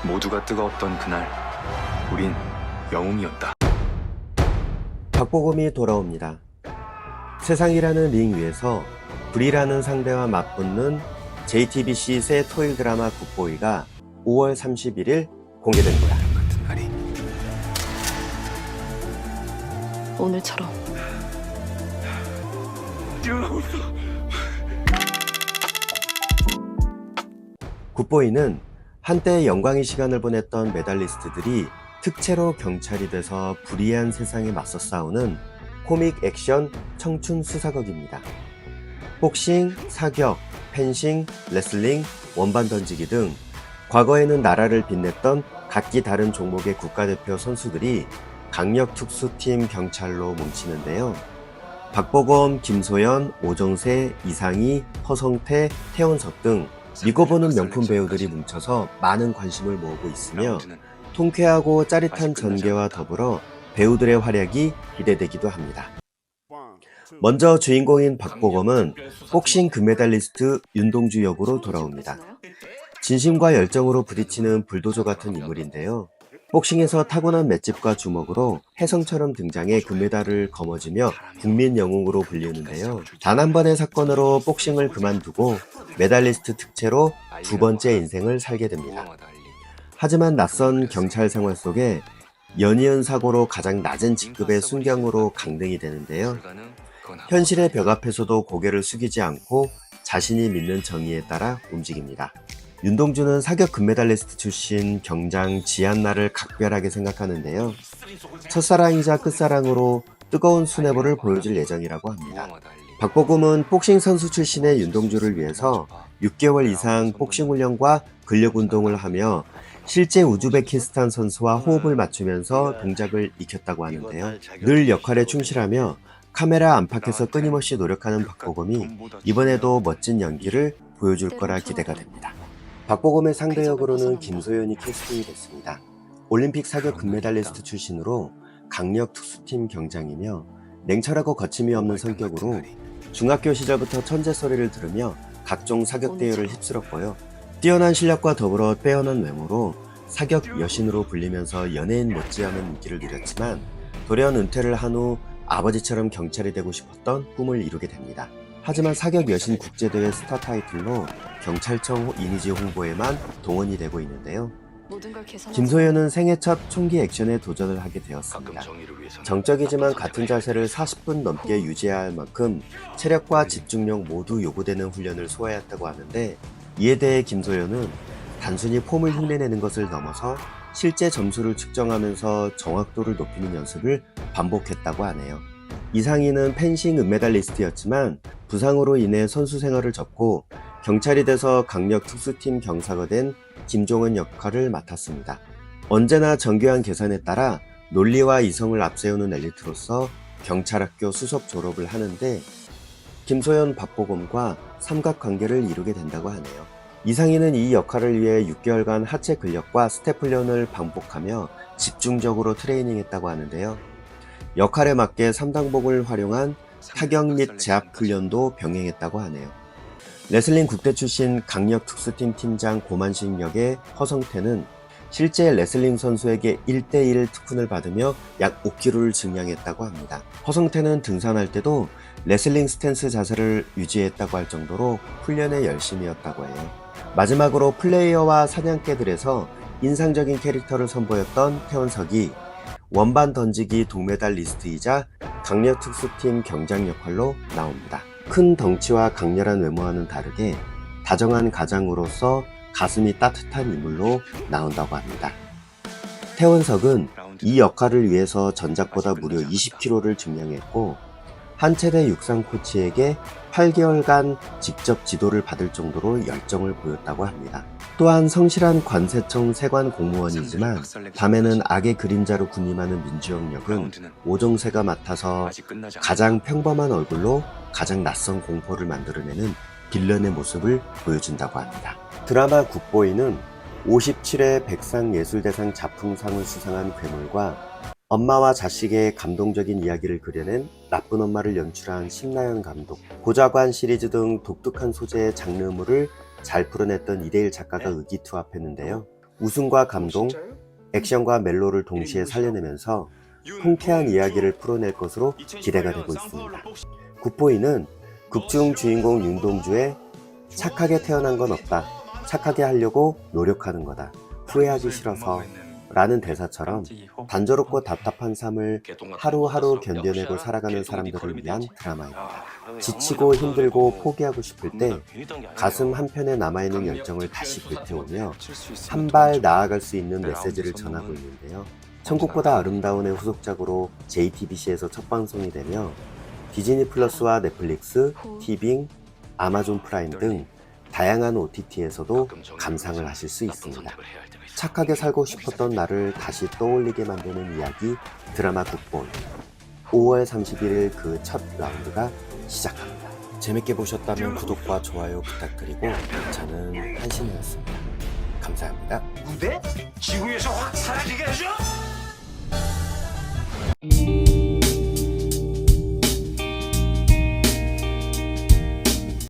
모두가 뜨거웠던 그날, 우린 영웅이었다. 박보검이 돌아옵니다. 세상이라는 링 위에서 불이라는 상대와 맞붙는 JTBC 새 토일 드라마 굿보이가 5월 31일 공개됩니다. 같은 날이 오늘처럼. 일어나고 있어. 굿보이는 한때 영광의 시간을 보냈던 메달리스트들이 특채로 경찰이 돼서 불의한 세상에 맞서 싸우는 코믹 액션 청춘 수사극입니다. 복싱, 사격, 펜싱, 레슬링, 원반 던지기 등 과거에는 나라를 빛냈던 각기 다른 종목의 국가대표 선수들이 강력특수팀 경찰로 뭉치는데요. 박보검, 김소연, 오정세, 이상희, 허성태, 태원석 등 믿고보는 명품 배우들이 뭉쳐서 많은 관심을 모으고 있으며 통쾌하고 짜릿한 전개와 더불어 배우들의 활약이 기대되기도 합니다. 먼저 주인공인 박보검은 복싱 금메달리스트 윤동주 역으로 돌아옵니다. 진심과 열정으로 부딪히는 불도저 같은 인물인데요. 복싱에서 타고난 맷집과 주먹으로 혜성처럼 등장해 금메달을 거머쥐며 국민 영웅으로 불리는데요. 단 한 번의 사건으로 복싱을 그만두고 메달리스트 특채로 두 번째 인생을 살게 됩니다. 하지만 낯선 경찰 생활 속에 연이은 사고로 가장 낮은 직급의 순경으로 강등이 되는데요. 현실의 벽 앞에서도 고개를 숙이지 않고 자신이 믿는 정의에 따라 움직입니다. 윤동주는 사격 금메달리스트 출신 경장 지한나를 각별하게 생각하는데요. 첫사랑이자 끝사랑으로 뜨거운 수뇌부를 보여줄 예정이라고 합니다. 박보검은 복싱 선수 출신의 윤동주를 위해서 6개월 이상 복싱 훈련과 근력 운동을 하며 실제 우즈베키스탄 선수와 호흡을 맞추면서 동작을 익혔다고 하는데요. 늘 역할에 충실하며 카메라 안팎에서 끊임없이 노력하는 박보검이 이번에도 멋진 연기를 보여줄 거라 기대가 됩니다. 박보검의 상대 역으로는 김소연이 캐스팅이 됐습니다. 올림픽 사격 금메달리스트 출신으로 강력 특수팀 경장이며 냉철하고 거침이 없는 성격으로 중학교 시절부터 천재 소리를 들으며 각종 사격 대회를 휩쓸었고요. 뛰어난 실력과 더불어 빼어난 외모로 사격 여신으로 불리면서 연예인 못지않은 인기를 누렸지만 돌연 은퇴를 한 후 아버지처럼 경찰이 되고 싶었던 꿈을 이루게 됩니다. 하지만 사격 여신 국제대회 스타 타이틀로 경찰청 이미지 홍보에만 동원이 되고 있는데요. 김소연은 생애 첫 총기 액션에 도전을 하게 되었습니다. 정적이지만 같은 자세를 40분 넘게 유지해야 할 만큼 체력과 집중력 모두 요구되는 훈련을 소화했다고 하는데, 이에 대해 김소연은 단순히 폼을 흉내내는 것을 넘어서 실제 점수를 측정하면서 정확도를 높이는 연습을 반복했다고 하네요. 이상희는 펜싱 은메달리스트였지만 부상으로 인해 선수 생활을 접고 경찰이 돼서 강력 특수팀 경사가 된 김종은 역할을 맡았습니다. 언제나 정교한 계산에 따라 논리와 이성을 앞세우는 엘리트로서 경찰학교 수석 졸업을 하는데 김소연, 박보검과 삼각관계를 이루게 된다고 하네요. 이상희는 이 역할을 위해 6개월간 하체 근력과 스텝 훈련을 반복하며 집중적으로 트레이닝했다고 하는데요. 역할에 맞게 3단복을 활용한 타격 및 제압 훈련도 병행했다고 하네요. 레슬링 국대 출신 강력 특수팀 팀장 고만식 역의 허성태는 실제 레슬링 선수에게 1대1 특훈을 받으며 약 5kg를 증량했다고 합니다. 허성태는 등산할 때도 레슬링 스탠스 자세를 유지했다고 할 정도로 훈련에 열심이었다고 해요. 마지막으로 플레이어와 사냥개들에서 인상적인 캐릭터를 선보였던 태원석이 원반 던지기 동메달리스트이자 강력 특수팀 경장 역할로 나옵니다. 큰 덩치와 강렬한 외모와는 다르게 다정한 가장으로서 가슴이 따뜻한 인물로 나온다고 합니다. 태원석은 이 역할을 위해서 전작보다 무려 20kg를 증량했고 한 체대 육상 코치에게 8개월간 직접 지도를 받을 정도로 열정을 보였다고 합니다. 또한 성실한 관세청 세관 공무원이지만 밤에는 악의 그림자로 군림하는 민주영 역은 오정세가 맡아서 가장 평범한 얼굴로 가장 낯선 공포를 만들어내는 빌런의 모습을 보여준다고 합니다. 드라마 굿보이는 57회 백상예술대상 작품상을 수상한 괴물과 엄마와 자식의 감동적인 이야기를 그려낸 나쁜 엄마를 연출한 심나연 감독, 고자관 시리즈 등 독특한 소재의 장르물을 잘 풀어냈던 이대일 작가가 의기투합했는데요. 웃음과 감동, 액션과 멜로를 동시에 살려내면서 통쾌한 이야기를 풀어낼 것으로 기대가 되고 있습니다. 굿보이는 극중 주인공 윤동주의 착하게 태어난 건 없다, 착하게 하려고 노력하는 거다, 후회하기 싫어서 라는 대사처럼 단조롭고 답답한 삶을 하루하루 견뎌내고 살아가는 사람들을 위한 드라마입니다. 지치고 힘들고 포기하고 싶을 때 가슴 한편에 남아있는 열정을 다시 불태우며 한 발 나아갈 수 있는 메시지를 전하고 있는데요. 천국보다 아름다운의 후속작으로 JTBC에서 첫 방송이 되며 디즈니 플러스와 넷플릭스, 티빙, 아마존 프라임 등 다양한 OTT에서도 감상을 하실 수 있습니다. 착하게 살고 싶었던 나를 다시 떠올리게 만드는 이야기 드라마 굿보이, 5월 31일 그 첫 라운드가 시작합니다. 재밌게 보셨다면 구독과 좋아요 부탁드리고 저는 한신이었습니다. 감사합니다. 무대? 지구에서 확